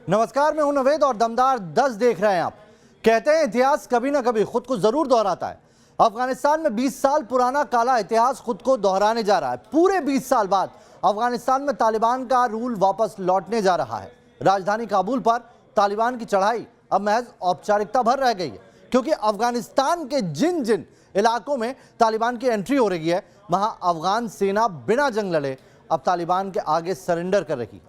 नमस्कार, मैं हूं नवेद और दमदार 10 देख रहे हैं आप। कहते हैं इतिहास कभी ना कभी खुद को जरूर दोहराता है। अफगानिस्तान में 20 साल पुराना काला इतिहास खुद को दोहराने जा रहा है। पूरे 20 साल बाद अफगानिस्तान में तालिबान का रूल वापस लौटने जा रहा है। राजधानी काबुल पर तालिबान की चढ़ाई अब महज औपचारिकता भर रह गई है, क्योंकि अफगानिस्तान के जिन जिन इलाकों में तालिबान की एंट्री हो रही है, वहां अफगान सेना बिना जंग लड़े अब तालिबान के आगे सरेंडर कर रही है।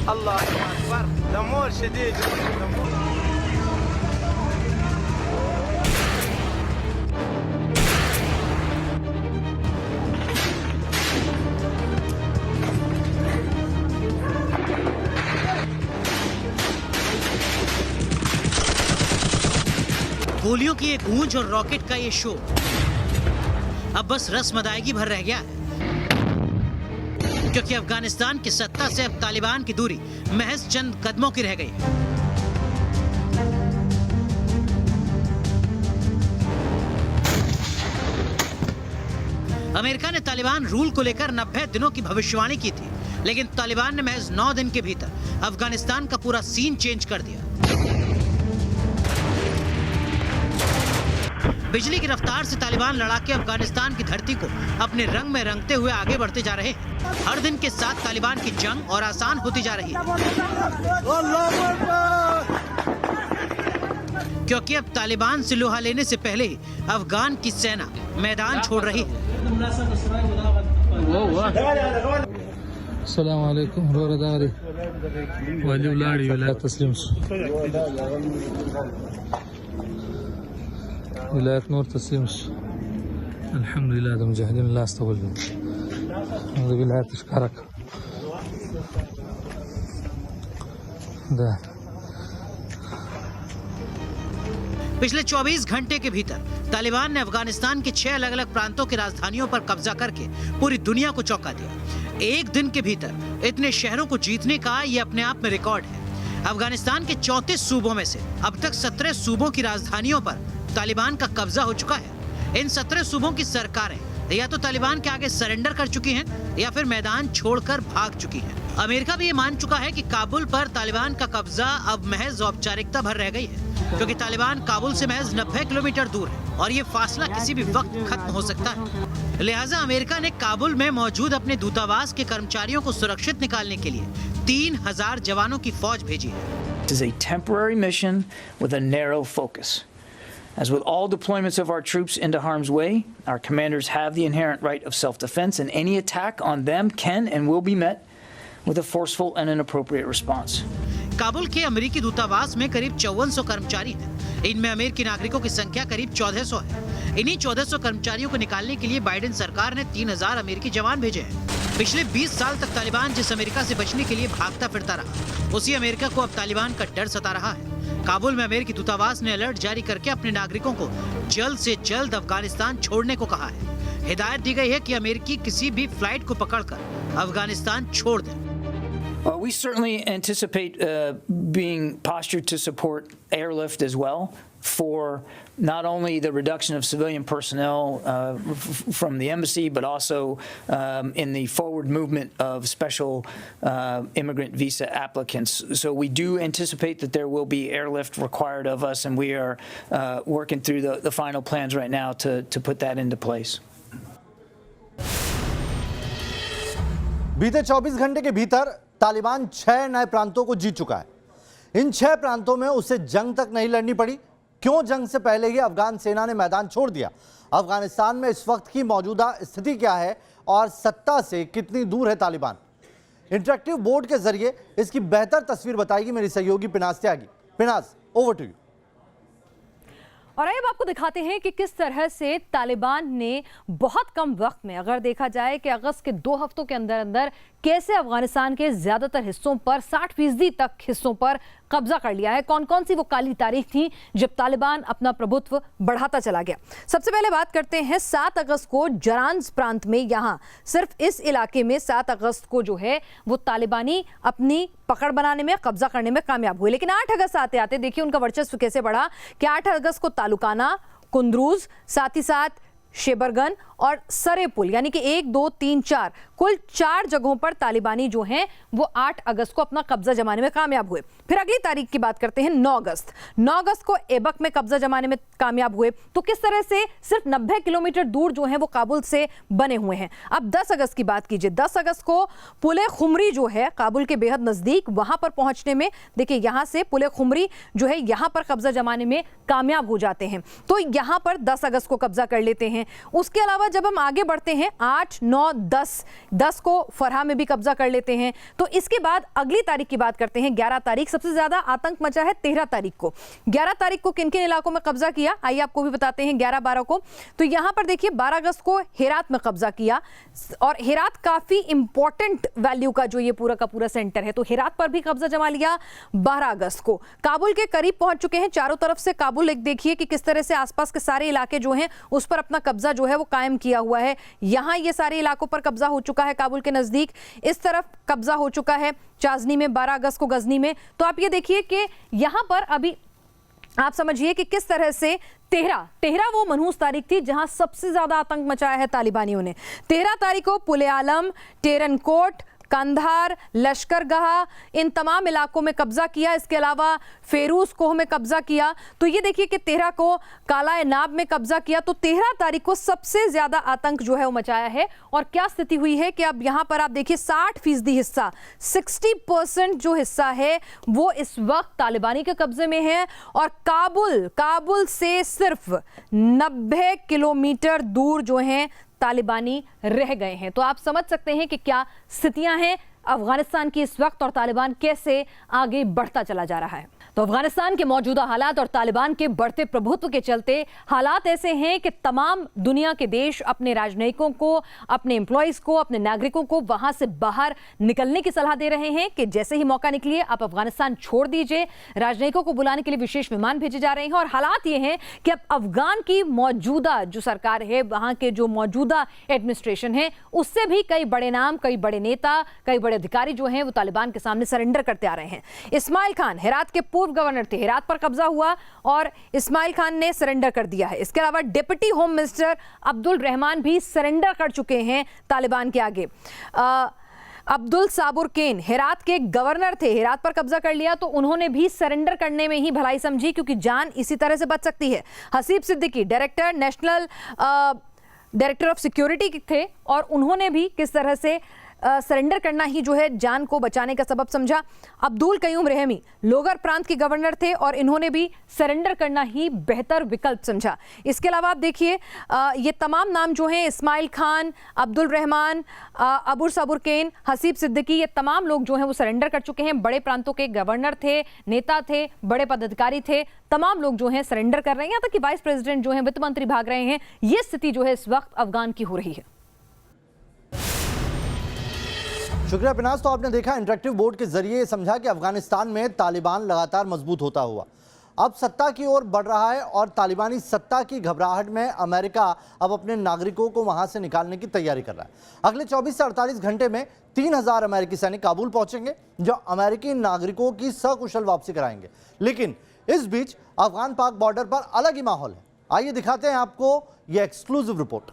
अल्लाह अकबर, दमोर शदीद। गोलियों की एक गूंज और रॉकेट का ये शो अब बस रस्म अदायगी भर रह गया है, क्योंकि अफगानिस्तान की सत्ता से अब तालिबान की दूरी महज चंद कदमों की रह गई है। अमेरिका ने तालिबान रूल को लेकर 90 दिनों की भविष्यवाणी की थी, लेकिन तालिबान ने महज 9 दिन के भीतर अफगानिस्तान का पूरा सीन चेंज कर दिया। बिजली की रफ्तार से तालिबान लड़ाके अफगानिस्तान की धरती को अपने रंग में रंगते हुए आगे बढ़ते जा रहे हैं। हर दिन के साथ तालिबान की जंग और आसान होती जा रही है, क्योंकि अब तालिबान से लोहा लेने से पहले ही अफगान की सेना मैदान छोड़ रही है। अस्सलाम वालेकुम रोरदारी वाली उलाड़ी विलायत तस्लीम विलायत नूर तस्लीम अल्हम्दुलिल्लाह मुजाहिदीन अल्लाह अस्तगफिर हमारी विलायत इश्कारक पिछले 24 घंटे के भीतर तालिबान ने अफगानिस्तान के 6 अलग अलग प्रांतों की राजधानियों पर कब्जा करके पूरी दुनिया को चौंका दिया। एक दिन के भीतर इतने शहरों को जीतने का ये अपने आप में रिकॉर्ड है। अफगानिस्तान के 34 सूबों में से अब तक 17 सूबों की राजधानियों पर तालिबान का कब्जा हो चुका है। इन 17 सूबों की सरकारें या तो तालिबान के आगे सरेंडर कर चुकी हैं या फिर मैदान छोड़कर भाग चुकी हैं। अमेरिका भी ये मान चुका है कि काबुल पर तालिबान का कब्जा अब महज औपचारिकता भर रह गई है, क्योंकि तालिबान काबुल से महज 90 किलोमीटर दूर है और ये फासला किसी भी वक्त खत्म हो सकता है। लिहाजा अमेरिका ने काबुल में मौजूद अपने दूतावास के कर्मचारियों को सुरक्षित निकालने के लिए 3000 जवानों की फौज भेजी है। It is a temporary mission with a narrow focus. As with all deployments of our troops into harm's way, our commanders have the inherent right of self-defense, and any attack on them can and will be met with a forceful and an appropriate response. Kabul के अमेरिकी दूतावास में करीब 5400 कर्मचारी हैं। इनमें अमेरिकी नागरिकों की संख्या करीब 1400 है। इन्हीं 1400 कर्मचारियों को निकालने के लिए बाइडेन सरकार ने 3000 अमेरिकी जवान भेजे हैं। पिछले 20 साल तक तालिबान जिस अमेरिका से बचने के लिए भागता फिरता रहा, उसी अमेरिका को अब तालिबान का डर सता रहा है। काबुल में अमेरिकी दूतावास ने अलर्ट जारी करके अपने नागरिकों को जल्द से जल्द अफगानिस्तान छोड़ने को कहा है। हिदायत दी गई है कि अमेरिकी किसी भी फ्लाइट को पकड़कर अफगानिस्तान छोड़ दें। We certainly anticipate being postured to support airlift as well for not only the reduction of civilian personnel from the embassy, but also in the forward movement of special immigrant visa applicants. So we do anticipate that there will be airlift required of us, and we are working through the final plans right now to put that into place. बीते 24 घंटे के भीतर तालिबान 6 नए प्रांतों को जीत चुका है। इन 6 प्रांतों में उसे जंग तक नहीं लड़नी पड़ी। क्यों? जंग से पहले ही अफगान सेना ने मैदान छोड़ दिया। अफगानिस्तान में इस वक्त की मौजूदा स्थिति क्या है और सत्ता से कितनी दूर है तालिबान? इंटरेक्टिव बोर्ड के जरिए इसकी बेहतर तस्वीर बताएगी मेरी सहयोगी Pinaz Tyagi. Pinaz, over to you. और अब आपको दिखाते हैं कि किस तरह से तालिबान ने बहुत कम वक्त में, अगर देखा जाए कि अगस्त के 2 हफ्तों के अंदर अंदर कैसे अफगानिस्तान के ज्यादातर हिस्सों पर 60% तक हिस्सों पर कब्जा कर लिया है। कौन कौन सी वो काली तारीख थी जब तालिबान अपना प्रभुत्व बढ़ाता चला गया। सबसे पहले बात करते हैं 7 अगस्त को जरांज प्रांत में। यहाँ सिर्फ इस इलाके में 7 अगस्त को जो है वो तालिबानी अपनी पकड़ बनाने में, कब्जा करने में कामयाब हुए। लेकिन 8 अगस्त आते आते देखिए उनका वर्चस्व कैसे बढ़ा कि 8 अगस्त को तालुकाना, कुंद्रूज, साथ ही साथ शेबरगन और सरे पुल, यानी कि 1, 2, 3, 4 कुल 4 जगहों पर तालिबानी जो हैं वो 8 अगस्त को अपना कब्जा जमाने में कामयाब हुए। फिर अगली तारीख की बात करते हैं 9 अगस्त। 9 अगस्त को ऐबक में कब्जा जमाने में कामयाब हुए। तो किस तरह से सिर्फ 90 किलोमीटर दूर जो है वो काबुल से बने हुए हैं। अब 10 अगस्त की बात कीजिए। 10 अगस्त को पुले खुमरी जो है काबुल के बेहद नजदीक, वहां पर पहुंचने में देखिए यहां से पुले खुमरी जो है यहां पर कब्जा जमाने में कामयाब हो जाते हैं। तो यहां पर 10 अगस्त को कब्जा कर लेते हैं। उसके अलावा जब हम आगे बढ़ते हैं 8, 9, 10 को फरहा में भी कब्जा कर लेते हैं। तो इसके बाद अगली तारीख की बात करते हैं 11 तारीख। सबसे ज्यादा आतंक मचा है 13 तारीख को। 11 तारीख को किन किन इलाकों में कब्जा किया आइए आपको भी बताते हैं। 11, 12 को तो यहां पर देखिए 12 अगस्त को हेरात में कब्जा किया और हेरात काफी इंपॉर्टेंट वैल्यू का जो ये पूरा का पूरा सेंटर है, तो हेरात पर भी कब्जा जमा लिया। 12 अगस्त को काबुल के करीब पहुंच चुके हैं। चारों तरफ से काबुल एक देखिए कि किस तरह से आसपास के सारे इलाके जो हैं उस पर अपना कब्जा जो है वो कायम किया हुआ है। यहां ये सारे इलाकों पर कब्जा हो चुका है काबुल के नजदीक। इस तरफ कब्जा हो चुका है चाजनी में, 12 अगस्त को गजनी में। तो आप ये देखिए कि यहां पर अभी आप समझिए कि किस तरह से 13 वो मनहूस तारीख थी जहां सबसे ज्यादा आतंक मचाया है तालिबानियों ने। 13 तारीख को पुले आलम, टेरनकोट, कंधार, लश्करगाह इन तमाम इलाकों में कब्जा किया। इसके अलावा फेरूज कोह में कब्जा किया। तो ये देखिए कि 13 को काला नाब में कब्जा किया। तो 13 तारीख को सबसे ज्यादा आतंक जो है वो मचाया है। और क्या स्थिति हुई है कि अब यहां पर आप देखिए 60% हिस्सा, 60% जो हिस्सा है वो इस वक्त तालिबानी के कब्जे में है। और काबुल से सिर्फ 90 किलोमीटर दूर जो है तालिबानी रह गए हैं। तो आप समझ सकते हैं कि क्या स्थितियां हैं अफगानिस्तान की इस वक्त और तालिबान कैसे आगे बढ़ता चला जा रहा है। तो अफगानिस्तान के मौजूदा हालात और तालिबान के बढ़ते प्रभुत्व के चलते हालात ऐसे हैं कि तमाम दुनिया के देश अपने राजनयिकों को, अपने एम्प्लॉइज को, अपने नागरिकों को वहां से बाहर निकलने की सलाह दे रहे हैं कि जैसे ही मौका निकलिए आप अफगानिस्तान छोड़ दीजिए। राजनयिकों को बुलाने के लिए विशेष विमान भेजे जा रहे हैं। और हालात ये हैं कि अब अफगान की मौजूदा जो सरकार है, वहां के जो मौजूदा एडमिनिस्ट्रेशन है, उससे भी कई बड़े नाम, कई बड़े नेता, कई बड़े अधिकारी जो हैं वो तालिबान के सामने सरेंडर करते आ रहे हैं। इस्माइल खान हेरात के पूर्व गवर्नर थे, हेरात पर कब्जा हुआ और इस्माइल खान ने सरेंडर कर दिया है। इसके अलावा deputy home minister Abdul Rahman भी सरेंडर कर चुके हैं तालिबान के आगे। अब्दुल साबुर केन हेरात के गवर्नर थे, हेरात पर कब्जा कर लिया तो उन्होंने भी सरेंडर करने में ही भलाई समझी क्योंकि जान इसी तरह से बच सकती है। Haseeb Siddiqui national director of security थे और उन्होंने भी किस तरह से सरेंडर करना ही जो है जान को बचाने का सबब समझा। अब्दुल कयूम रहमी लोगर प्रांत के गवर्नर थे और इन्होंने भी सरेंडर करना ही बेहतर विकल्प समझा। इसके अलावा आप देखिए ये तमाम नाम जो हैं, इस्माइल खान, अब्दुल रहमान, अबुर साबुरकेन, हसीब सिद्दीकी, ये तमाम लोग जो हैं वो सरेंडर कर चुके हैं। बड़े प्रांतों के गवर्नर थे, नेता थे, बड़े पदाधिकारी थे, तमाम लोग जो हैं सरेंडर कर रहे हैं। यहाँ तक कि वाइस प्रेसिडेंट जो हैं, वित्त मंत्री भाग रहे हैं। ये स्थिति जो है इस वक्त अफगान की हो रही है। शुक्रिया पिनाज। तो आपने देखा इंटरेक्टिव बोर्ड के जरिए समझा कि अफगानिस्तान में तालिबान लगातार मजबूत होता हुआ अब सत्ता की ओर बढ़ रहा है और तालिबानी सत्ता की घबराहट में अमेरिका अब अपने नागरिकों को वहां से निकालने की तैयारी कर रहा है। अगले 24 से 48 घंटे में 3000 अमेरिकी सैनिक काबुल पहुंचेंगे जो अमेरिकी नागरिकों की सकुशल वापसी कराएंगे। लेकिन इस बीच अफगान पाक बॉर्डर पर अलग ही माहौल है। आइए दिखाते हैं आपको यह एक्सक्लूसिव रिपोर्ट।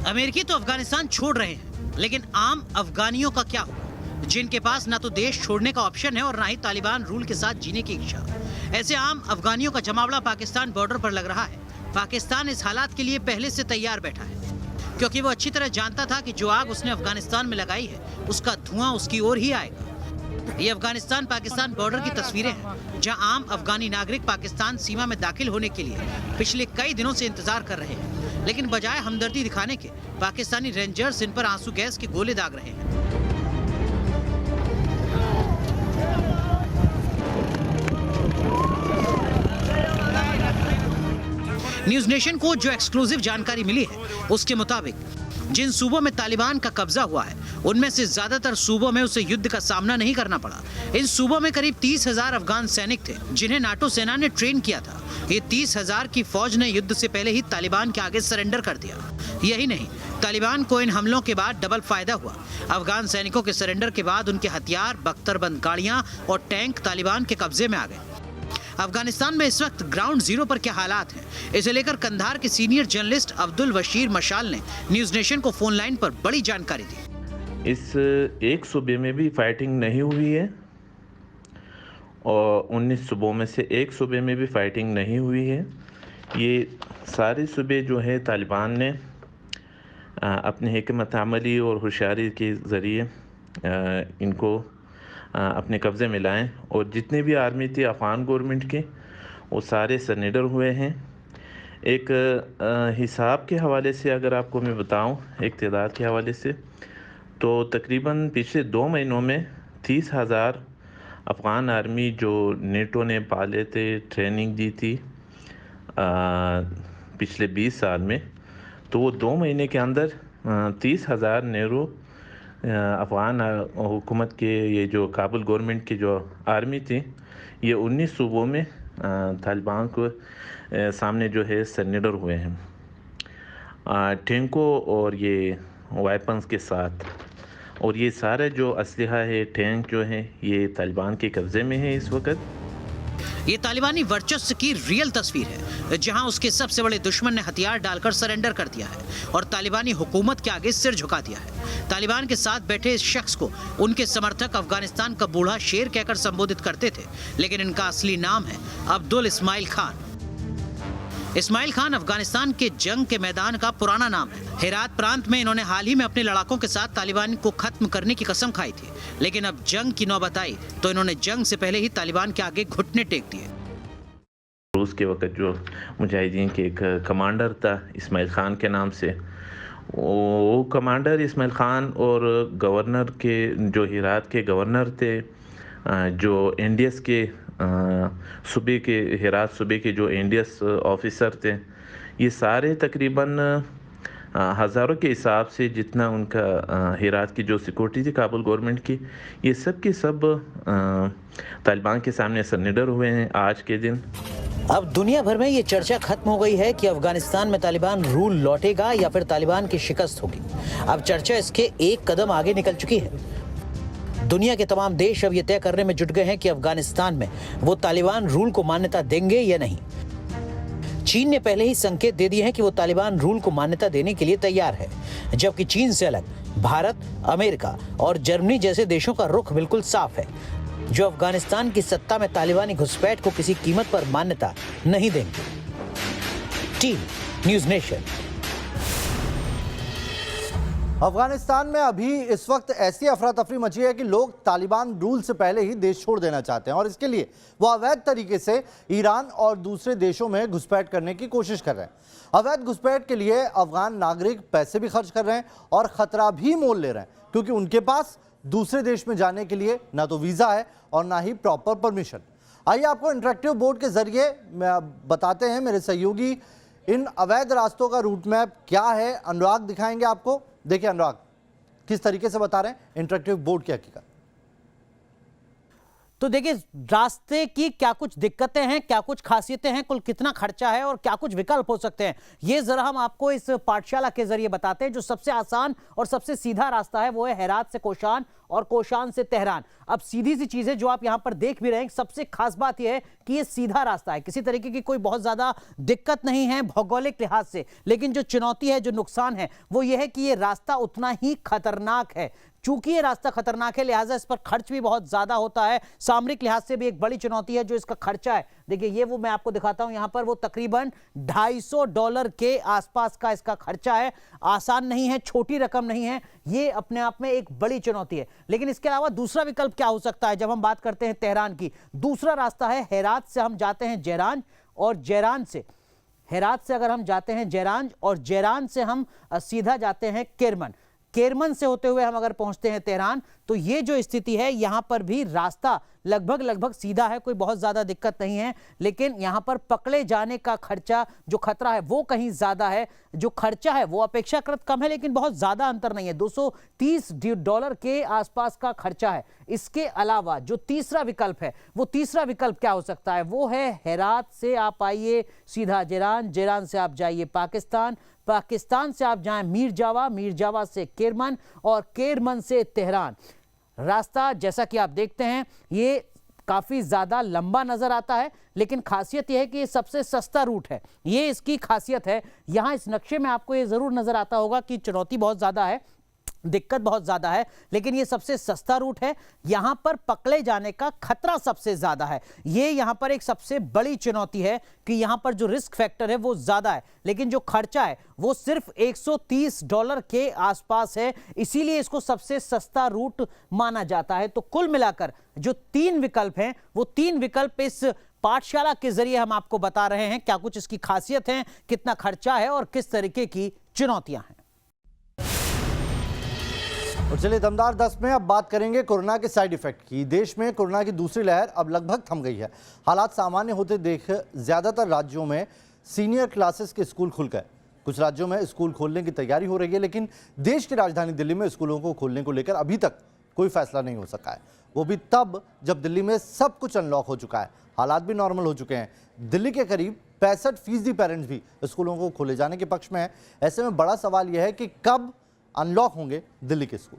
अमेरिकी तो अफगानिस्तान छोड़ रहे हैं, लेकिन आम अफगानियों का क्या होगा, जिनके पास ना तो देश छोड़ने का ऑप्शन है और ना ही तालिबान रूल के साथ जीने की इच्छा। ऐसे आम अफगानियों का जमावड़ा पाकिस्तान बॉर्डर पर लग रहा है। पाकिस्तान इस हालात के लिए पहले से तैयार बैठा है, क्योंकि वो अच्छी तरह जानता था कि जो आग उसने अफगानिस्तान में लगाई है उसका धुआं उसकी ओर ही आएगा। ये अफगानिस्तान पाकिस्तान बॉर्डर की तस्वीरें हैं, जहां आम अफगानी नागरिक पाकिस्तान सीमा में दाखिल होने के लिए पिछले कई दिनों से इंतजार कर रहे हैं। लेकिन बजाय हमदर्दी दिखाने के पाकिस्तानी रेंजर्स इन पर आंसू गैस के गोले दाग रहे हैं। न्यूज नेशन को जो एक्सक्लूसिव जानकारी मिली है उसके मुताबिक जिन सूबों में तालिबान का कब्जा हुआ है उनमें से ज्यादातर सूबों में उसे युद्ध का सामना नहीं करना पड़ा। इन सूबों में करीब 30,000 अफगान सैनिक थे जिन्हें नाटो सेना ने ट्रेन किया था। ये 30,000 की फौज ने युद्ध से पहले ही तालिबान के आगे सरेंडर कर दिया। यही नहीं, तालिबान को इन हमलों के बाद डबल फायदा हुआ। अफगान सैनिकों के सरेंडर के बाद उनके हथियार, बख्तरबंद गाड़ियां और टैंक तालिबान के कब्जे में आ गए। अफगानिस्तान में इस वक्त ग्राउंड जीरो पर क्या हालात हैं, इसे लेकर कंधार के सीनियर जर्नलिस्ट अब्दुल बशीर मशाल ने न्यूज नेशन को फोन लाइन पर बड़ी जानकारी दी। इस एक सूबे में भी फाइटिंग नहीं हुई है और 19 सूबों में से एक सूबे में भी फाइटिंग नहीं हुई है। ये सारे सूबे जो है तालिबान ने अपने हिकमत अमली और होशियारी के ज़रिए इनको अपने कब्ज़े में लाएं और जितने भी आर्मी थे अफ़गान गवर्नमेंट के वो सारे सरेंडर हुए हैं। एक हिसाब के हवाले से अगर आपको मैं बताऊं, एक तादाद के हवाले से, तो तकरीबन पिछले 2 महीनों में 30,000 अफ़गान आर्मी जो नेटो ने पाले थे, ट्रेनिंग दी थी पिछले 20 साल में, तो वो 2 महीने के अंदर 30,000 नेहरू अफ़गान हुकूमत के ये जो काबुल गवर्नमेंट की जो आर्मी थी, ये 19 सूबों में तालिबान को सामने जो है सरेंडर हुए हैं टैंकों और ये वेपन्स के साथ। और ये सारा जो असलहा है, टैंक जो है, ये तालिबान के कब्ज़े में है इस वक्त। ये तालिबानी वर्चस्व की रियल तस्वीर है, जहां उसके सबसे बड़े दुश्मन ने हथियार डालकर सरेंडर कर दिया है और तालिबानी हुकूमत के आगे सिर झुका दिया है। तालिबान के साथ बैठे इस शख्स को उनके समर्थक अफगानिस्तान का बूढ़ा शेर कहकर संबोधित करते थे, लेकिन इनका असली नाम है अब्दुल इस्माइल खान। इस्माइल खान अफगानिस्तान के जंग के मैदान का पुराना नाम है। हेरात प्रांत में इन्होंने हाल ही में अपने लड़ाकों के साथ तालिबान को खत्म करने की कसम खाई थी, लेकिन अब जंग की नौबत आई तो इन्होंने जंग से पहले ही तालिबान के आगे घुटने टेक दिए। रूस के वक्त जो मुजाहिदीन के एक कमांडर था इस्माइल खान के नाम से, वो कमांडर इस्माइल खान और गवर्नर के जो हेरात के गवर्नर थे, जो एनडीएस के सूबे के हेरात सूबे के जो एनडीएस ऑफिसर थे, ये सारे तकरीबन हज़ारों के हिसाब से जितना उनका हेरात की जो सिक्योरिटी थी काबुल गवर्नमेंट की, ये सब के सब तालिबान के सामने सरेंडर हुए हैं आज के दिन। अब दुनिया भर में ये चर्चा खत्म हो गई है कि अफगानिस्तान में तालिबान रूल लौटेगा या फिर तालिबान की शिकस्त होगी। अब चर्चा इसके एक कदम आगे निकल चुकी है। दुनिया के तमाम देश अब ये तय करने में जुट गए हैं कि अफगानिस्तान में वो तालिबान रूल को मान्यता देंगे या नहीं। चीन ने पहले ही संकेत दे दिए हैं कि वो तालिबान रूल को मान्यता देने के लिए तैयार है, जबकि चीन से अलग भारत, अमेरिका और जर्मनी जैसे देशों का रुख बिल्कुल साफ है, जो अफगानिस्तान की सत्ता में तालिबानी घुसपैठ को किसी कीमत पर मान्यता नहीं देंगे। Team news nation. अफगानिस्तान में अभी इस वक्त ऐसी अफरा तफरी मची है कि लोग तालिबान रूल से पहले ही देश छोड़ देना चाहते हैं और इसके लिए वो अवैध तरीके से ईरान और दूसरे देशों में घुसपैठ करने की कोशिश कर रहे हैं। अवैध घुसपैठ के लिए अफगान नागरिक पैसे भी खर्च कर रहे हैं और खतरा भी मोल ले रहे हैं, क्योंकि उनके पास दूसरे देश में जाने के लिए ना तो वीज़ा है और ना ही प्रॉपर परमिशन। आइए आपको इंटरेक्टिव बोर्ड के जरिए बताते हैं मेरे सहयोगी इन अवैध रास्तों का रूट मैप क्या है। अनुराग दिखाएंगे आपको। देखिए अनुराग किस तरीके से बता रहे हैं इंटरेक्टिव बोर्ड की हकीकत। तो देखिए, रास्ते की क्या कुछ दिक्कतें हैं, क्या कुछ खासियतें हैं, कुल कितना खर्चा है और क्या कुछ विकल्प हो सकते हैं, ये जरा हम आपको इस पाठशाला के जरिए बताते हैं। जो सबसे आसान और सबसे सीधा रास्ता है वो है हेरात से कोशान और कोशान से तेहरान। अब सीधी सी चीजें जो आप यहां पर देख भी रहे हैं, सबसे खास बात यह है कि ये सीधा रास्ता है, किसी तरीके की कोई बहुत ज्यादा दिक्कत नहीं है भौगोलिक लिहाज से। लेकिन जो चुनौती है, जो नुकसान है, वो ये है कि ये रास्ता उतना ही खतरनाक है। चूंकि ये रास्ता खतरनाक है, लिहाजा इस पर खर्च भी बहुत ज्यादा होता है। सामरिक लिहाज से भी एक बड़ी चुनौती है जो इसका खर्चा है। देखिए, ये वो मैं आपको दिखाता हूं यहां पर, वो तकरीबन $250 के आसपास का इसका खर्चा है। आसान नहीं है, छोटी रकम नहीं है, ये अपने आप में एक बड़ी चुनौती है। लेकिन इसके अलावा दूसरा विकल्प क्या हो सकता है जब हम बात करते हैं तेहरान की? दूसरा रास्ता है हेरात से हम जाते हैं जैरान, और जैरान से, हेरात से अगर हम जाते हैं जैरान और जैरान से हम सीधा जाते हैं किरमन। केरमन से होते हुए हम अगर पहुंचते हैं तेहरान, तो ये जो स्थिति है यहां पर भी रास्ता लगभग सीधा है, कोई बहुत ज्यादा दिक्कत नहीं है, लेकिन यहां पर पकड़े जाने का खर्चा, जो खतरा है वो कहीं ज्यादा है। जो खर्चा है वो अपेक्षाकृत कम है, लेकिन बहुत ज्यादा अंतर नहीं है, $230 के आसपास का खर्चा है। इसके अलावा जो तीसरा विकल्प है, वो तीसरा विकल्प क्या हो सकता है? वो है हेरात से आप आइए सीधा जेरान, जेरान से आप जाइए पाकिस्तान, पाकिस्तान से आप जाएं मीर जावा, मीर जावा से केरमन और केरमन से तेहरान। रास्ता जैसा कि आप देखते हैं ये काफी ज्यादा लंबा नजर आता है, लेकिन खासियत यह है कि ये सबसे सस्ता रूट है, ये इसकी खासियत है। यहां इस नक्शे में आपको ये जरूर नजर आता होगा कि चुनौती बहुत ज्यादा है, दिक्कत बहुत ज्यादा है, लेकिन ये सबसे सस्ता रूट है। यहां पर पकड़े जाने का खतरा सबसे ज्यादा है। ये यहां पर एक सबसे बड़ी चुनौती है कि यहां पर जो रिस्क फैक्टर है वो ज्यादा है, लेकिन जो खर्चा है वो सिर्फ $130 के आसपास है, इसीलिए इसको सबसे सस्ता रूट माना जाता है। तो कुल मिलाकर जो 3 विकल्प हैं, वो 3 विकल्प इस पाठशाला के जरिए हम आपको बता रहे हैं, क्या कुछ इसकी खासियत है, कितना खर्चा है और किस तरीके की चुनौतियां हैं। और चलिए दमदार 10 में अब बात करेंगे कोरोना के साइड इफेक्ट की। देश में कोरोना की दूसरी लहर अब लगभग थम गई है। हालात सामान्य होते देख ज्यादातर राज्यों में सीनियर क्लासेस के स्कूल खुल गए। कुछ राज्यों में स्कूल खोलने की तैयारी हो रही है, लेकिन देश की राजधानी दिल्ली में स्कूलों को खोलने को लेकर अभी तक कोई फैसला नहीं हो सका है। वो भी तब जब दिल्ली में सब कुछ अनलॉक हो चुका है, हालात भी नॉर्मल हो चुके हैं। दिल्ली के करीब 65% पेरेंट्स भी स्कूलों को खोले जाने के पक्ष में है। ऐसे में बड़ा सवाल यह है कि कब अनलॉक होंगे दिल्ली के स्कूल।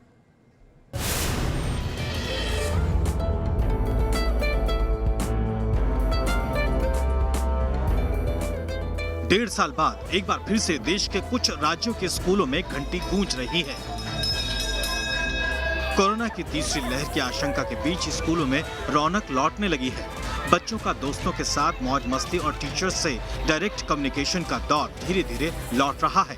डेढ़ साल बाद एक बार फिर से देश के कुछ राज्यों के स्कूलों में घंटी गूंज रही है। कोरोना की तीसरी लहर की आशंका के बीच स्कूलों में रौनक लौटने लगी है। बच्चों का दोस्तों के साथ मौज मस्ती और टीचर्स से डायरेक्ट कम्युनिकेशन का दौर धीरे धीरे लौट रहा है।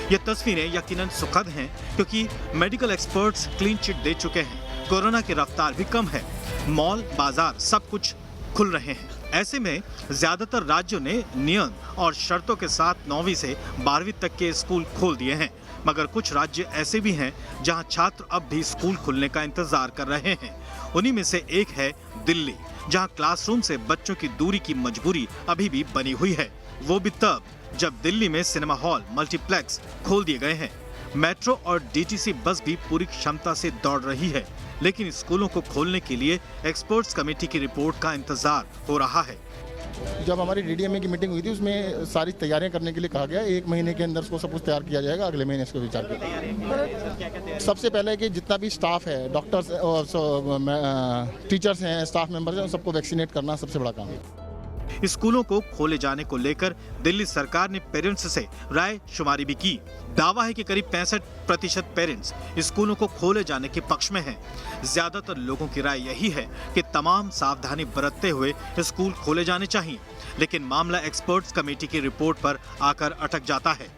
ये तस्वीरें यकीनन सुखद हैं, क्योंकि मेडिकल एक्सपर्ट्स क्लीन चिट दे चुके हैं। कोरोना की रफ्तार भी कम है, मॉल बाजार सब कुछ खुल रहे हैं। ऐसे में ज्यादातर राज्यों ने नियम और शर्तों के साथ 9वीं से 12वीं तक के स्कूल खोल दिए हैं, मगर कुछ राज्य ऐसे भी हैं जहां छात्र अब भी स्कूल खुलने का इंतजार कर रहे हैं। उन्हीं में से एक है दिल्ली, जहां क्लासरूम से बच्चों की दूरी की मजबूरी अभी भी बनी हुई है। वो भी तब जब दिल्ली में सिनेमा हॉल, मल्टीप्लेक्स खोल दिए गए हैं। मेट्रो और डीटीसी बस भी पूरी क्षमता से दौड़ रही है, लेकिन स्कूलों को खोलने के लिए एक्सपर्ट्स कमेटी की रिपोर्ट का इंतजार हो रहा है। जब हमारी डीडीएमए की मीटिंग हुई थी, उसमें सारी तैयारियां करने के लिए कहा गया। 1 महीने के अंदर उसको सब कुछ तैयार किया जाएगा, अगले महीने इसको विचार किया। सबसे पहले कि जितना भी स्टाफ है, डॉक्टर्स और टीचर्स हैं, स्टाफ मेंबर्स हैं, सबको वैक्सीनेट करना सबसे बड़ा काम है। स्कूलों को खोले जाने को लेकर दिल्ली सरकार ने पेरेंट्स से राय शुमारी भी की। दावा है कि करीब 65% पेरेंट्स स्कूलों को खोले जाने के पक्ष में हैं। ज्यादातर लोगों की राय यही है कि तमाम सावधानी बरतते हुए स्कूल खोले जाने चाहिए, लेकिन मामला एक्सपर्ट्स कमेटी की रिपोर्ट पर आकर अटक जाता है।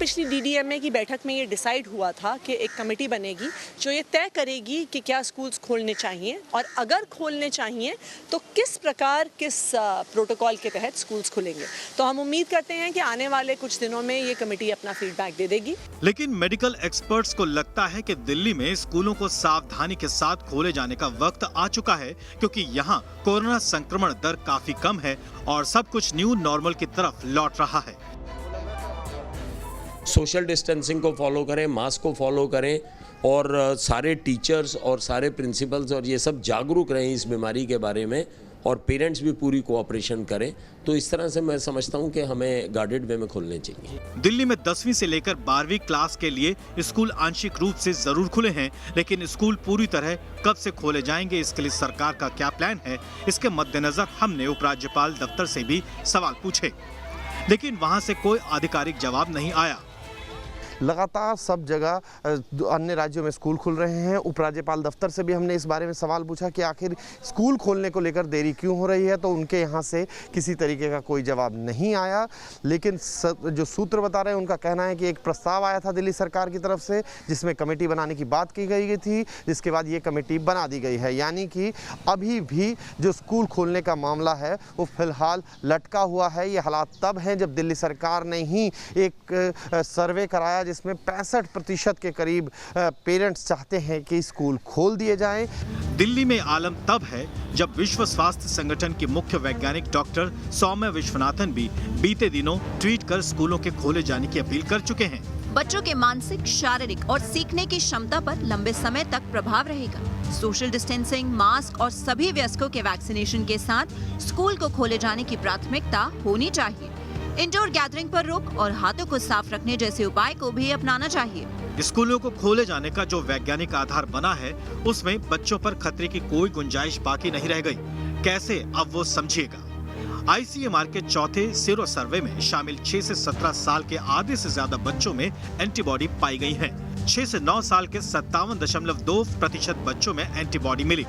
पिछली डीडीएमए की बैठक में ये डिसाइड हुआ था कि एक कमेटी बनेगी जो ये तय करेगी कि क्या स्कूल्स खोलने चाहिए, और अगर खोलने चाहिए तो किस प्रकार, किस प्रोटोकॉल के तहत स्कूल्स खुलेंगे। तो हम उम्मीद करते हैं कि आने वाले कुछ दिनों में ये कमेटी अपना फीडबैक दे देगी। लेकिन मेडिकल एक्सपर्ट्स को लगता है कि दिल्ली में स्कूलों को सावधानी के साथ खोले जाने का वक्त आ चुका है, क्योंकि यहाँ कोरोना संक्रमण दर काफी कम है और सब कुछ न्यू नॉर्मल की तरफ लौट रहा है। सोशल डिस्टेंसिंग को फॉलो करें, मास्क को फॉलो करें, और सारे टीचर्स और सारे प्रिंसिपल्स और ये सब जागरूक रहें इस बीमारी के बारे में, और पेरेंट्स भी पूरी कोऑपरेशन करें। तो इस तरह से मैं समझता हूं कि हमें गाइडेड वे में खोलने चाहिए। दिल्ली में 10वीं से लेकर 12वीं क्लास के लिए स्कूल आंशिक रूप से जरूर खुले हैं, लेकिन स्कूल पूरी तरह कब से खोले जाएंगे, इसके लिए सरकार का क्या प्लान है, इसके मद्देनजर हमने उपराज्यपाल दफ्तर से भी सवाल पूछे, लेकिन वहां से कोई आधिकारिक जवाब नहीं आया। लगातार सब जगह अन्य राज्यों में स्कूल खुल रहे हैं। उपराज्यपाल दफ्तर से भी हमने इस बारे में सवाल पूछा कि आखिर स्कूल खोलने को लेकर देरी क्यों हो रही है, तो उनके यहाँ से किसी तरीके का कोई जवाब नहीं आया। लेकिन जो सूत्र बता रहे हैं उनका कहना है कि एक प्रस्ताव आया था दिल्ली सरकार की तरफ से, जिसमें कमेटी बनाने की बात की गई थी, जिसके बाद ये कमेटी बना दी गई है। यानी कि अभी भी जो स्कूल खोलने का मामला है वो फिलहाल लटका हुआ है। ये हालात तब हैं जब दिल्ली सरकार ने ही एक सर्वे कराया जिसमें 65% के करीब पेरेंट्स चाहते हैं कि स्कूल खोल दिए जाएं। दिल्ली में आलम तब है जब विश्व स्वास्थ्य संगठन के मुख्य वैज्ञानिक डॉक्टर सौम्या विश्वनाथन भी बीते दिनों ट्वीट कर स्कूलों के खोले जाने की अपील कर चुके हैं। बच्चों के मानसिक, शारीरिक और सीखने की क्षमता पर लंबे समय तक प्रभाव रहेगा। सोशल डिस्टेंसिंग, मास्क और सभी वयस्कों के वैक्सीनेशन के साथ स्कूल को खोले जाने की प्राथमिकता होनी चाहिए। इंडोर गैदरिंग पर रोक और हाथों को साफ रखने जैसे उपाय को भी अपनाना चाहिए। स्कूलों को खोले जाने का जो वैज्ञानिक आधार बना है, उसमें बच्चों पर खतरे की कोई गुंजाइश बाकी नहीं रह गई। कैसे, अब वो समझिएगा। ICMR के चौथे सीरो सर्वे में शामिल 6 से 17 साल के आधे से ज्यादा बच्चों में एंटीबॉडी पाई गई है। 6 से 9 साल के 57.2% बच्चों में एंटीबॉडी मिली।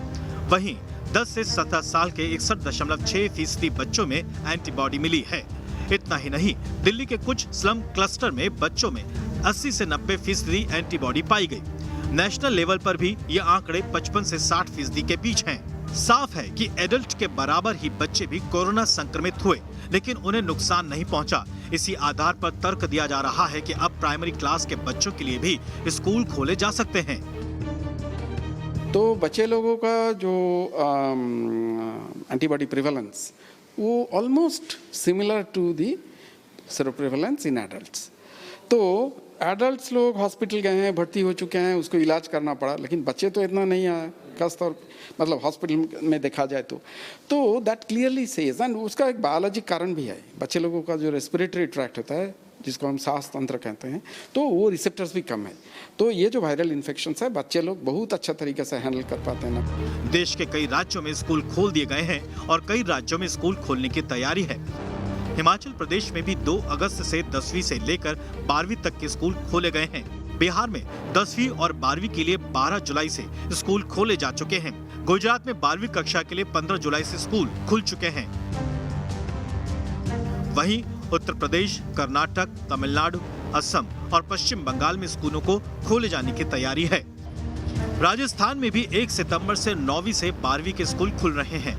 वहीं 10 से 17 साल के 61.6% बच्चों में एंटीबॉडी मिली है। इतना ही नहीं, दिल्ली के कुछ स्लम क्लस्टर में बच्चों में 80 से 90% एंटीबॉडी पाई गई। नेशनल लेवल पर भी ये आंकड़े 55 से 60% के बीच हैं। साफ है कि एडल्ट के बराबर ही बच्चे भी कोरोना संक्रमित हुए, लेकिन उन्हें नुकसान नहीं पहुंचा। इसी आधार पर तर्क दिया जा रहा है कि अब प्राइमरी क्लास के बच्चों के लिए भी स्कूल खोले जा सकते हैं। तो बच्चे लोगों का जो एंटीबॉडी प्रिवेलेंस वो almost similar to the sero prevalence in adults. तो एडल्ट्स लोग हॉस्पिटल गए हैं, भर्ती हो चुके हैं, उसको इलाज करना पड़ा, लेकिन बच्चे तो इतना नहीं आया खास तौर मतलब हॉस्पिटल में देखा जाए तो दैट क्लियरली सेज, एंड उसका एक बायोलॉजिक कारण भी है। बच्चे लोगों का जो रेस्पिरेटरी ट्रैक्ट होता है, जिसको हम सांस तंत्र कहते हैं, तो वो रिसेप्टर्स भी कम है। तो ये जो वायरल इन्फेक्शंस है, बच्चे लोग बहुत अच्छा तरीके से हैंडल कर पाते हैं ना। देश के कई राज्यों में स्कूल खोल दिए गए हैं और कई राज्यों में स्कूल खोलने की तैयारी है। हिमाचल प्रदेश में भी 2 अगस्त से 10वीं से लेकर 12वीं तक के स्कूल खोले गए हैं। बिहार में 10वीं और 12वीं के लिए 12 जुलाई से स्कूल खोले जा चुके हैं। गुजरात में 12वीं कक्षा के लिए 15 जुलाई से स्कूल खुल चुके हैं। वहीं उत्तर प्रदेश, कर्नाटक, तमिलनाडु, असम और पश्चिम बंगाल में स्कूलों को खोले जाने की तैयारी है। राजस्थान में भी 1 सितंबर से 9वीं से 12वीं के स्कूल खुल रहे हैं।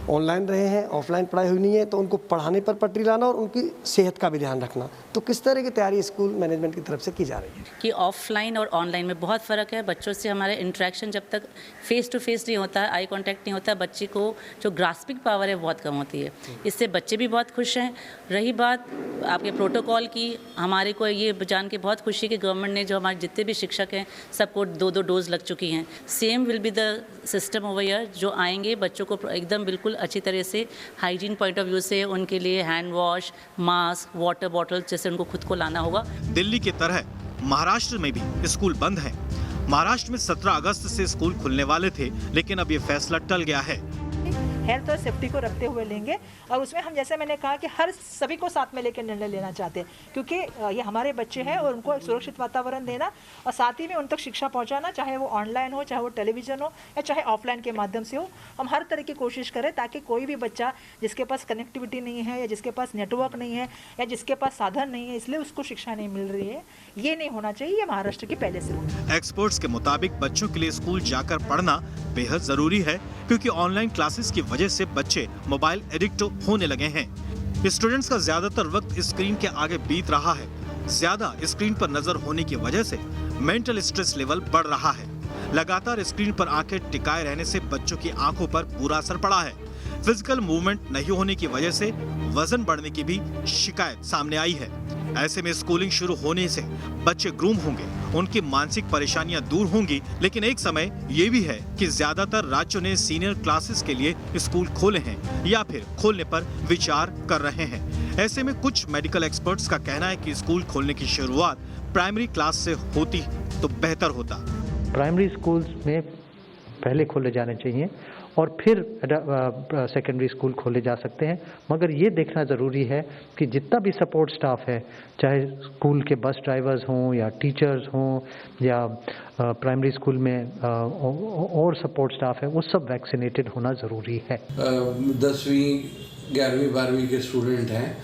ऑनलाइन रहे हैं, ऑफलाइन पढ़ाई हुई नहीं है, तो उनको पढ़ाने पर पटरी लाना और उनकी सेहत का भी ध्यान रखना। तो किस तरह की तैयारी स्कूल मैनेजमेंट की तरफ से की जा रही है कि ऑफलाइन और ऑनलाइन में बहुत फ़र्क है। बच्चों से हमारे इंटरेक्शन जब तक फेस टू फेस नहीं होता है, आई कांटेक्ट नहीं होता है, बच्चे को जो ग्रास्पिंग पावर है बहुत कम होती है। इससे बच्चे भी बहुत खुश हैं। रही बात आपके प्रोटोकॉल की, हमारे को ये जान के बहुत खुशी कि गवर्नमेंट ने जो हमारे जितने भी शिक्षक हैं सबको 2-2 डोज लग चुकी हैं। Same will be the system over here. जो आएंगे बच्चों को एकदम बिल्कुल अच्छी तरह से हाइजीन पॉइंट ऑफ व्यू से उनके लिए hand wash, mask, water bottle जैसे उनको खुद को लाना होगा। दिल्ली की तरह महाराष्ट्र में भी स्कूल बंद हैं। महाराष्ट्र में 17 अगस्त से स्कूल खुलने वाले थे, लेकिन अब ये फैसला टल गया है। हेल्थ और सेफ्टी को रखते हुए लेंगे और उसमें हम जैसे मैंने कहा कि हर सभी को साथ में लेकर निर्णय लेना चाहते हैं, क्योंकि ये हमारे बच्चे हैं और उनको एक सुरक्षित वातावरण देना और साथ ही में उन तक शिक्षा पहुंचाना, चाहे वो ऑनलाइन हो, चाहे वो टेलीविजन हो या चाहे ऑफलाइन के माध्यम से हो। हम हर तरह की कोशिश करें ताकि कोई भी बच्चा जिसके पास कनेक्टिविटी नहीं है या जिसके पास नेटवर्क नहीं है या जिसके पास साधन नहीं है, इसलिए उसको शिक्षा नहीं मिल रही है, ये नहीं होना चाहिए। ये महाराष्ट्र की पहले से एक्सपर्ट्स के मुताबिक बच्चों के लिए स्कूल जाकर पढ़ना बेहद जरूरी है, क्योंकि ऑनलाइन क्लासेस की वजह से बच्चे मोबाइल एडिक्ट होने लगे हैं। स्टूडेंट्स का ज्यादातर वक्त स्क्रीन के आगे बीत रहा है। ज्यादा स्क्रीन पर नजर होने की वजह से मेंटल स्ट्रेस लेवल बढ़ रहा है। लगातार स्क्रीन पर आंखें टिकाए रहने से बच्चों की आंखों पर बुरा असर पड़ा है। फिजिकल मूवमेंट नहीं होने की वजह से वजन बढ़ने की भी शिकायत सामने आई है। ऐसे में स्कूलिंग शुरू होने से बच्चे ग्रूम होंगे, उनकी मानसिक परेशानियां दूर होंगी, लेकिन एक समय ये भी है कि ज्यादातर राज्यों ने सीनियर क्लासेस के लिए स्कूल खोले हैं या फिर खोलने पर विचार कर रहे हैं। ऐसे में कुछ मेडिकल एक्सपर्ट्स का कहना है कि स्कूल खोलने की शुरुआत प्राइमरी क्लास से होती तो बेहतर होता। प्राइमरी स्कूल्स में पहले खोले जाने चाहिए और फिर सेकेंडरी स्कूल खोले जा सकते हैं, मगर ये देखना ज़रूरी है कि जितना भी सपोर्ट स्टाफ है, चाहे स्कूल के बस ड्राइवर्स हों या टीचर्स हों या प्राइमरी स्कूल में और सपोर्ट स्टाफ है, वो सब वैक्सीनेटेड होना ज़रूरी है। 10वीं 11वीं 12वीं के स्टूडेंट हैं,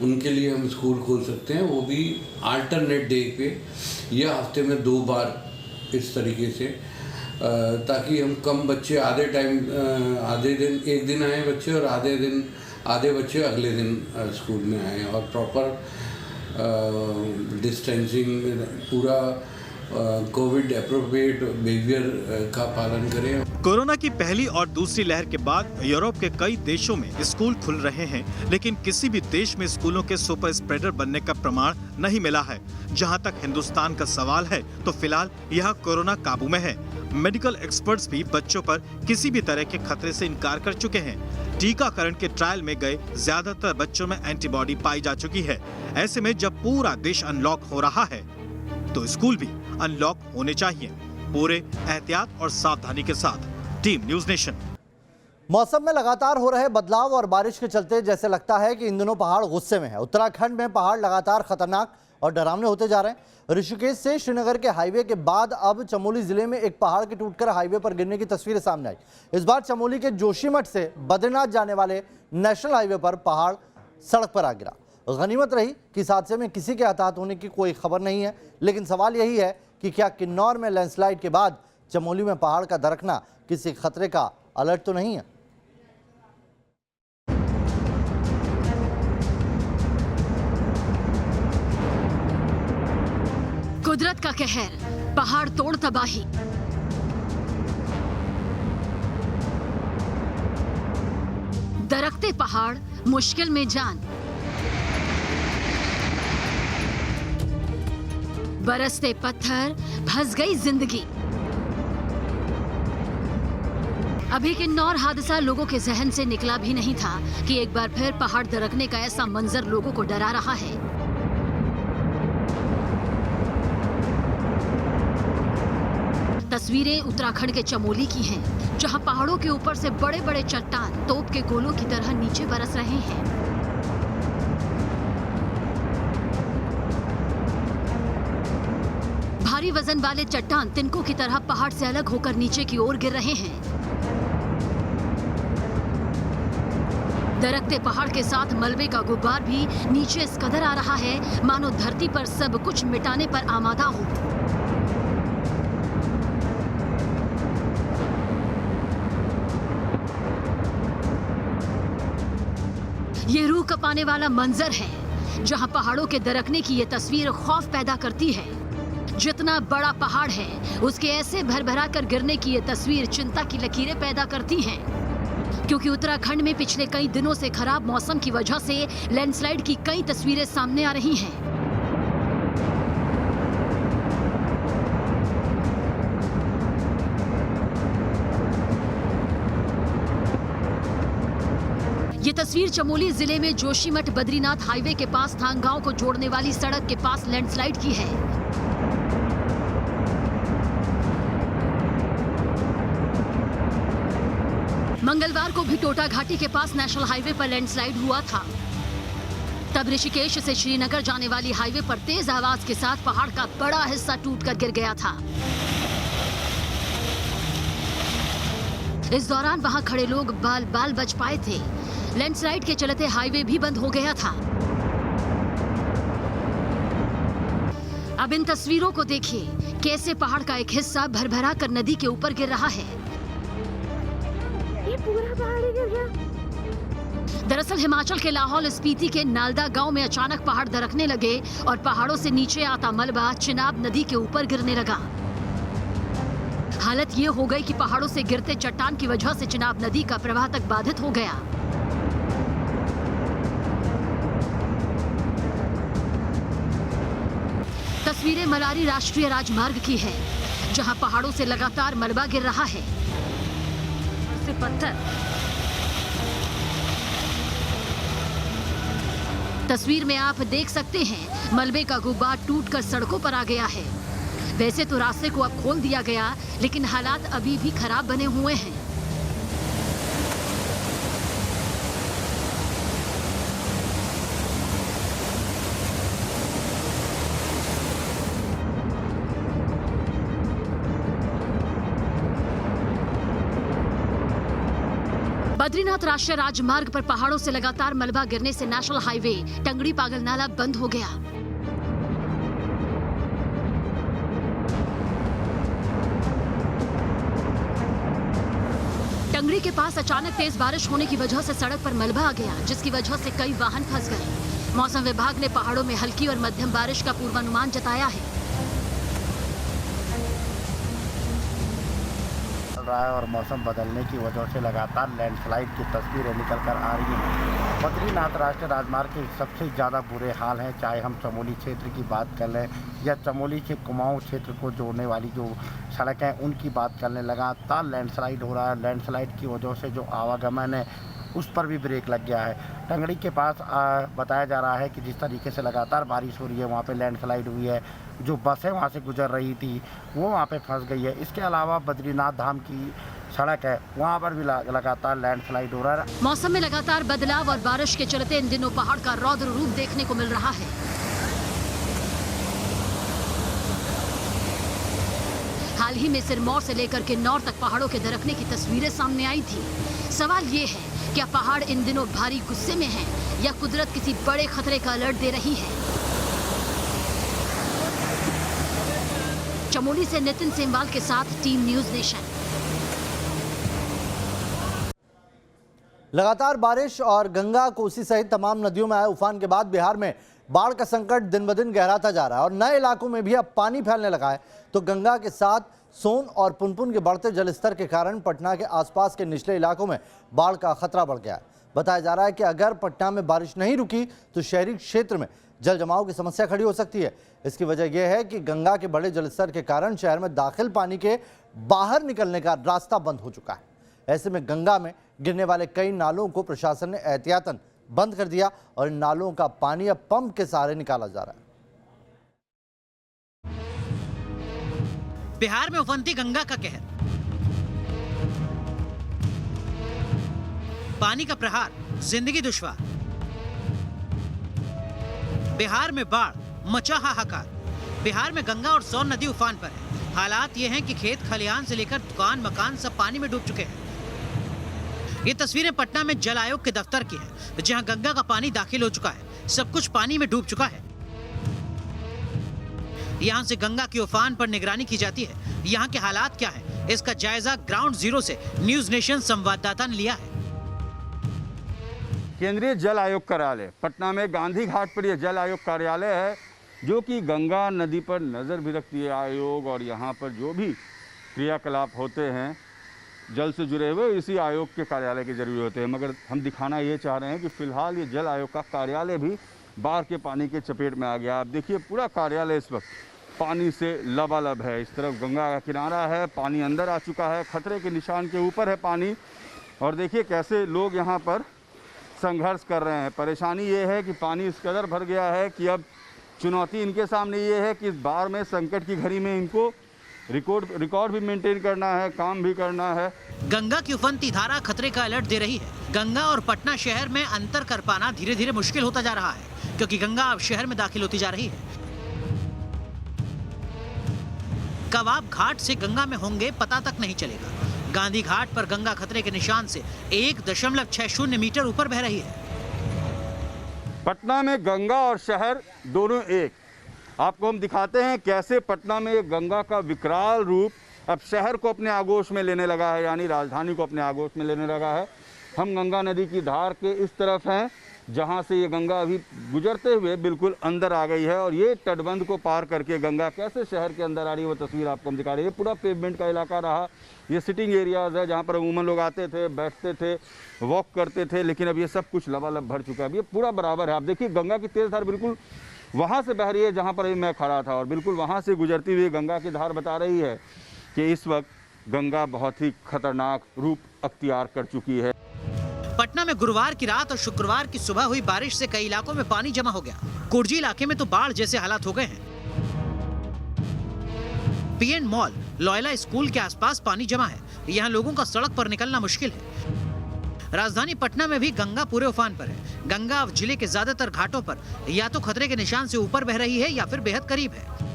उनके लिए हम स्कूल खोल सकते हैं, वो भी अल्टरनेट डे पे या हफ्ते में 2 बार इस तरीके से, ताकि हम कम बच्चे आधे दिन एक दिन आए बच्चे और आधे बच्चे अगले दिन स्कूल में आए और प्रॉपर डिस्टेंसिंग, पूरा कोविड एप्रोप्रिएट बिहेवियर का पालन करें। कोरोना की पहली और दूसरी लहर के बाद यूरोप के कई देशों में स्कूल खुल रहे हैं, लेकिन किसी भी देश में स्कूलों के सुपर स्प्रेडर बनने का प्रमाण नहीं मिला है। जहां तक हिंदुस्तान का सवाल है तो फिलहाल यहाँ कोरोना काबू में है। मेडिकल एक्सपर्ट्स भी बच्चों पर किसी भी तरह के खतरे से इनकार कर चुके हैं। टीकाकरण के ट्रायल में गए ज्यादातर बच्चों में एंटीबॉडी पाई जा चुकी है। ऐसे में जब पूरा देश अनलॉक हो रहा है तो स्कूल भी अनलॉक होने चाहिए, पूरे एहतियात और सावधानी के साथ। Team news nation. मौसम में लगातार हो रहे बदलाव और बारिश के चलते जैसे लगता है कि इन दिनों पहाड़ गुस्से में है। उत्तराखंड में पहाड़ लगातार खतरनाक और डरावने होते जा रहे हैं। ऋषिकेश से श्रीनगर के हाईवे के बाद अब चमोली जिले में एक पहाड़ के टूटकर हाईवे पर गिरने की तस्वीरें सामने आई। इस बार चमोली के जोशीमठ से बद्रीनाथ जाने वाले नेशनल हाईवे पर पहाड़ सड़क पर आ गिरा। गनीमत रही कि इस हादसे में किसी के हताहत होने की कोई खबर नहीं है, लेकिन सवाल यही है कि क्या किन्नौर में लैंडस्लाइड के बाद चमोली में पहाड़ का दरकना किसी खतरे का अलर्ट तो नहीं है। कुदरत का कहर, पहाड़ तोड़ तबाही। दरकते पहाड़, मुश्किल में जान। बरसते पत्थर, फंस गई जिंदगी। अभी किन्नौर हादसा लोगों के जहन से निकला भी नहीं था कि एक बार फिर पहाड़ दरकने का ऐसा मंजर लोगों को डरा रहा है। तस्वीरें उत्तराखंड के चमोली की हैं, जहां पहाड़ों के ऊपर से बड़े बड़े चट्टान तोप के गोलों की तरह नीचे बरस रहे हैं। भारी वजन वाले चट्टान तिनकों की तरह पहाड़ से अलग होकर नीचे की ओर गिर रहे हैं। दरकते पहाड़ के साथ मलबे का गुब्बार भी नीचे इस कदर आ रहा है मानो धरती पर सब कुछ मिटाने पर आमादा हो। ये रूह कपाने वाला मंजर है, जहां पहाड़ों के दरकने की ये तस्वीर खौफ पैदा करती है। जितना बड़ा पहाड़ है, उसके ऐसे भरभरा कर गिरने की ये तस्वीर चिंता की लकीरें पैदा करती हैं, क्योंकि उत्तराखंड में पिछले कई दिनों से खराब मौसम की वजह से लैंडस्लाइड की कई तस्वीरें सामने आ रही हैं। ये तस्वीर चमोली जिले में जोशीमठ बद्रीनाथ हाईवे के पास थांग गांव को जोड़ने वाली सड़क के पास लैंडस्लाइड की है। मंगलवार को भी टोटा घाटी के पास नेशनल हाईवे पर लैंडस्लाइड हुआ था। तब ऋषिकेश से श्रीनगर जाने वाली हाईवे पर तेज आवाज के साथ पहाड़ का बड़ा हिस्सा टूटकर गिर गया था। इस दौरान वहां खड़े लोग बाल बाल बच पाए थे। लैंडस्लाइड के चलते हाईवे भी बंद हो गया था। अब इन तस्वीरों को देखिए, कैसे पहाड़ का एक हिस्सा भरभरा कर नदी के ऊपर गिर रहा है। ये पूरा पहाड़ गिर गया। दरअसल हिमाचल के लाहौल स्पीति के नालदा गांव में अचानक पहाड़ दरकने लगे और पहाड़ों से नीचे आता मलबा चिनाब नदी के ऊपर गिरने लगा। हालत ये हो गई कि पहाड़ों से गिरते चट्टान की वजह से चिनाब नदी का प्रवाह तक बाधित हो गया। तस्वीरें मलारी राष्ट्रीय राजमार्ग की है, जहां पहाड़ों से लगातार मलबा गिर रहा है। से पत्थर। तस्वीर में आप देख सकते हैं मलबे का गुब्बार टूटकर सड़कों पर आ गया है। वैसे तो रास्ते को अब खोल दिया गया, लेकिन हालात अभी भी खराब बने हुए हैं। बद्रीनाथ राष्ट्रीय राजमार्ग पर पहाड़ों से लगातार मलबा गिरने से नेशनल हाईवे टंगड़ी पागल नाला बंद हो गया। टंगड़ी के पास अचानक तेज बारिश होने की वजह से सड़क पर मलबा आ गया, जिसकी वजह से कई वाहन फंस गए। मौसम विभाग ने पहाड़ों में हल्की और मध्यम बारिश का पूर्वानुमान जताया है। रहा है और मौसम बदलने की वजह से लगातार लैंडस्लाइड की तस्वीरें निकल कर आ रही हैं। बद्रीनाथ राष्ट्रीय राजमार्ग के सबसे ज़्यादा बुरे हाल हैं, चाहे हम चमोली क्षेत्र की बात कर लें या चमोली से कुमाऊं क्षेत्र को जोड़ने वाली जो सड़क है उनकी बात कर लें। लगातार लैंडस्लाइड हो रहा है। लैंडस्लाइड की वजह से जो आवागमन है उस पर भी ब्रेक लग गया है। टंगड़ी के पास बताया जा रहा है कि जिस तरीके से लगातार बारिश हो रही है वहाँ पे लैंडस्लाइड हुई है। जो बसें वहाँ से गुजर रही थी वो वहाँ पे फंस गई है। इसके अलावा बद्रीनाथ धाम की सड़क है वहाँ पर भी लगातार लैंडस्लाइड हो रहा है। मौसम में लगातार बदलाव और बारिश के चलते इन दिनों पहाड़ का रौद्र रूप देखने को मिल रहा है। हाल ही में सिरमौर से लेकर किन्नौर तक पहाड़ों के दरकने की तस्वीरें सामने आई थी। सवाल ये है, क्या पहाड़ इन दिनों भारी गुस्से में हैं या कुदरत किसी बड़े खतरे का अलर्ट दे रही है? चमोली से नितिन सेमवाल के साथ टीम न्यूज़ नेशन। लगातार बारिश और गंगा कोसी सहित तमाम नदियों में आए उफान के बाद बिहार में बाढ़ का संकट दिन ब दिन गहराता जा रहा है और नए इलाकों में भी अब पानी फैलने लगा है। तो गंगा के साथ सोन और पुनपुन के बढ़ते जलस्तर के कारण पटना के आसपास के निचले इलाकों में बाढ़ का खतरा बढ़ गया है। बताया जा रहा है कि अगर पटना में बारिश नहीं रुकी तो शहरी क्षेत्र में जल जमाव की समस्या खड़ी हो सकती है। इसकी वजह यह है कि गंगा के बड़े जलस्तर के कारण शहर में दाखिल पानी के बाहर निकलने का रास्ता बंद हो चुका है। ऐसे में गंगा में गिरने वाले कई नालों को प्रशासन ने एहतियातन बंद कर दिया और इन नालों का पानी अब पंप के सहारे निकाला जा रहा है। बिहार में उफनती गंगा का कहर, पानी का प्रहार, जिंदगी दुश्वार। बिहार में बाढ़, मचा हाहाकार। बिहार में गंगा और सोन नदी उफान पर है। हालात ये हैं कि खेत खलिहान से लेकर दुकान मकान सब पानी में डूब चुके हैं। ये तस्वीरें पटना में जल आयोग के दफ्तर की हैं, जहां गंगा का पानी दाखिल हो चुका है। सब कुछ पानी में डूब चुका है। यहां से गंगा की उफान पर निगरानी की जाती है। यहां के हालात क्या हैं, इसका जायजा ग्राउंड जीरो से न्यूज़ नेशन संवाददाता ने लिया है। केंद्रीय जल आयोग कार्यालय पटना में गांधी घाट पर यह जल आयोग कार्यालय है, जो कि गंगा नदी पर नज़र भी रखती है आयोग, और यहाँ पर जो भी क्रियाकलाप होते हैं जल से जुड़े हुए इसी आयोग के कार्यालय के जरिए होते हैं। मगर हम दिखाना ये चाह रहे हैं कि फ़िलहाल ये जल आयोग का कार्यालय भी बाढ़ के पानी के चपेट में आ गया। आप देखिए पूरा कार्यालय इस वक्त पानी से लबालब है। इस तरफ गंगा का किनारा है, पानी अंदर आ चुका है, खतरे के निशान के ऊपर है पानी। और देखिए कैसे लोग यहाँ पर संघर्ष कर रहे हैं। परेशानी ये है कि पानी इस कदर भर गया है कि अब चुनौती इनके सामने ये है कि इस बाढ़ में, संकट की घड़ी में इनको रिकॉर्ड भी मेंटेन करना है, काम भी करना है। गंगा की उफनती धारा खतरे का अलर्ट दे रही है। गंगा और पटना शहर में अंतर कर पाना धीरे धीरे मुश्किल होता जा रहा है, क्योंकि गंगा अब शहर में दाखिल होती जा रही है। कब आप घाट से गंगा में होंगे पता तक नहीं चलेगा। गांधी घाट पर गंगा खतरे के निशान से 1.60 मीटर ऊपर बह रही है। पटना में गंगा और शहर दोनों एक। आपको हम दिखाते हैं कैसे पटना में गंगा का विकराल रूप अब शहर को अपने आगोश में लेने लगा है, यानी राजधानी को अपने आगोश में लेने लगा है। हम गंगा नदी की धार के इस तरफ हैं, जहां से ये गंगा अभी गुजरते हुए बिल्कुल अंदर आ गई है, और ये तटबंध को पार करके गंगा कैसे शहर के अंदर आ रही है वो तस्वीर आपको हम दिखा रहे हैं। ये पूरा पेवमेंट का इलाका रहा, ये सिटिंग एरियाज़ है जहाँ पर अमूमन लोग आते थे, बैठते थे, वॉक करते थे, लेकिन अब ये सब कुछ लबालब भर चुका है। अब ये पूरा बराबर है। आप देखिए गंगा की तेज़ धार बिल्कुल वहाँ से बह रही है जहाँ पर अभी मैं खड़ा था, और बिल्कुल वहाँ से गुजरती हुई गंगा की धार बता रही है कि इस वक्त गंगा बहुत ही खतरनाक रूप अख्तियार कर चुकी है। पटना में गुरुवार की रात और शुक्रवार की सुबह हुई बारिश से कई इलाकों में पानी जमा हो गया। कुर्जी इलाके में तो बाढ़ जैसे हालात हो गए हैं। पीएन मॉल, लॉयला स्कूल के आसपास पानी जमा है। यहाँ लोगों का सड़क पर निकलना मुश्किल है। राजधानी पटना में भी गंगा पूरे उफान पर है। गंगा अब जिले के ज्यादातर घाटों पर या तो खतरे के निशान से ऊपर बह रही है या फिर बेहद करीब है।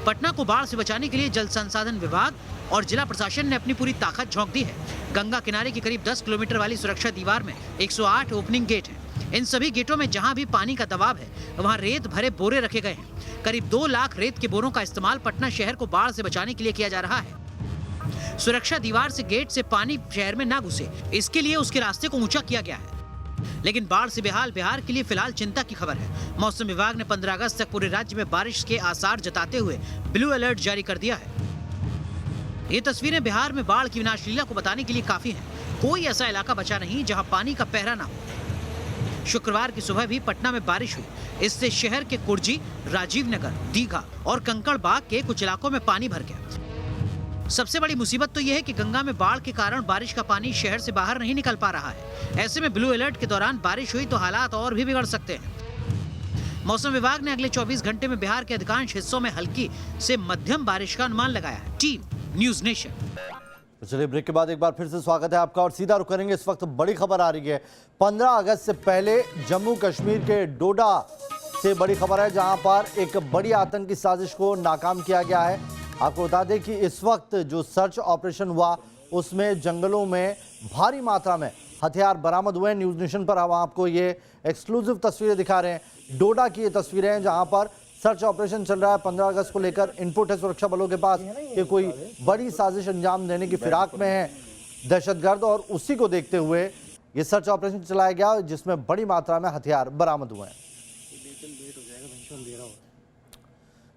पटना को बाढ़ से बचाने के लिए जल संसाधन विभाग और जिला प्रशासन ने अपनी पूरी ताकत झोंक दी है। गंगा किनारे की करीब 10 किलोमीटर वाली सुरक्षा दीवार में 108 ओपनिंग गेट हैं। इन सभी गेटों में जहां भी पानी का दबाव है वहां रेत भरे बोरे रखे गए हैं। करीब 2 लाख रेत के बोरों का इस्तेमाल पटना शहर को बाढ़ से बचाने के लिए किया जा रहा है। सुरक्षा दीवार से गेट से पानी शहर में ना घुसे, इसके लिए उसके रास्ते को ऊंचा किया गया है। लेकिन बाढ़ से बेहाल बिहार के लिए फिलहाल चिंता की खबर है। मौसम विभाग ने 15 अगस्त तक पूरे राज्य में बारिश के आसार जताते हुए ब्लू अलर्ट जारी कर दिया है। ये तस्वीरें बिहार में बाढ़ की विनाशलीला को बताने के लिए काफी हैं। कोई ऐसा इलाका बचा नहीं जहां पानी का पहरा ना हो। शुक्रवार की सुबह भी पटना में बारिश हुई। इससे शहर के कुर्जी, राजीव नगर, दीघा और कंकड़बाग के कुछ इलाकों में पानी भर गया। सबसे बड़ी मुसीबत तो यह है कि गंगा में बाढ़ के कारण बारिश का पानी शहर से बाहर नहीं निकल पा रहा है। ऐसे में ब्लू अलर्ट के दौरान बारिश हुई तो हालात और भी बिगड़ सकते हैं। मौसम विभाग ने अगले 24 घंटे में बिहार के अधिकांश हिस्सों में हल्की से मध्यम बारिश का अनुमान लगाया है। Team news nation. तो चलिए ब्रेक के बाद एक बार फिर से स्वागत है आपका और सीधा रुख करेंगे। इस वक्त बड़ी खबर आ रही है। 15 अगस्त से पहले जम्मू कश्मीर के डोडा से बड़ी खबर है, जहां पर एक बड़ी आतंकी साजिश को नाकाम किया गया है। आपको बता दें कि इस वक्त जो सर्च ऑपरेशन हुआ उसमें जंगलों में भारी मात्रा में हथियार बरामद हुए हैं। न्यूज़ नेशन पर हम आपको ये एक्सक्लूसिव तस्वीरें दिखा रहे हैं। डोडा की ये तस्वीरें हैं जहां पर सर्च ऑपरेशन चल रहा है। 15 अगस्त को लेकर इनपुट है सुरक्षा बलों के पास कि कोई बड़ी साजिश अंजाम देने की फिराक में है दहशतगर्द, और उसी को देखते हुए ये सर्च ऑपरेशन चलाया गया जिसमें बड़ी मात्रा में हथियार बरामद हुए हैं।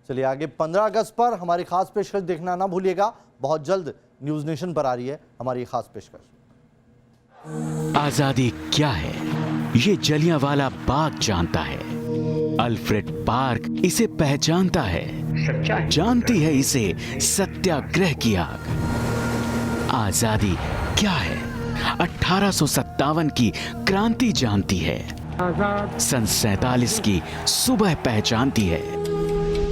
चलिए आगे 15 अगस्त पर हमारी खास पेशकश देखना ना भूलिएगा। बहुत जल्द न्यूज़ नेशन पर आ रही है हमारी खास पेशकश। आजादी क्या है ये जलियांवाला बाग जानता है, अल्फ्रेड पार्क इसे पहचानता है, जानती है इसे सत्याग्रह की आग। आजादी क्या है 1857 की क्रांति जानती है, सन 47 की सुबह पहचानती है।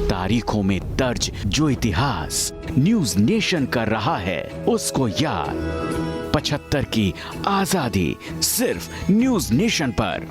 तारीखों में दर्ज जो इतिहास न्यूज़ नेशन कर रहा है उसको याद। 75 की आजादी सिर्फ न्यूज़ नेशन पर।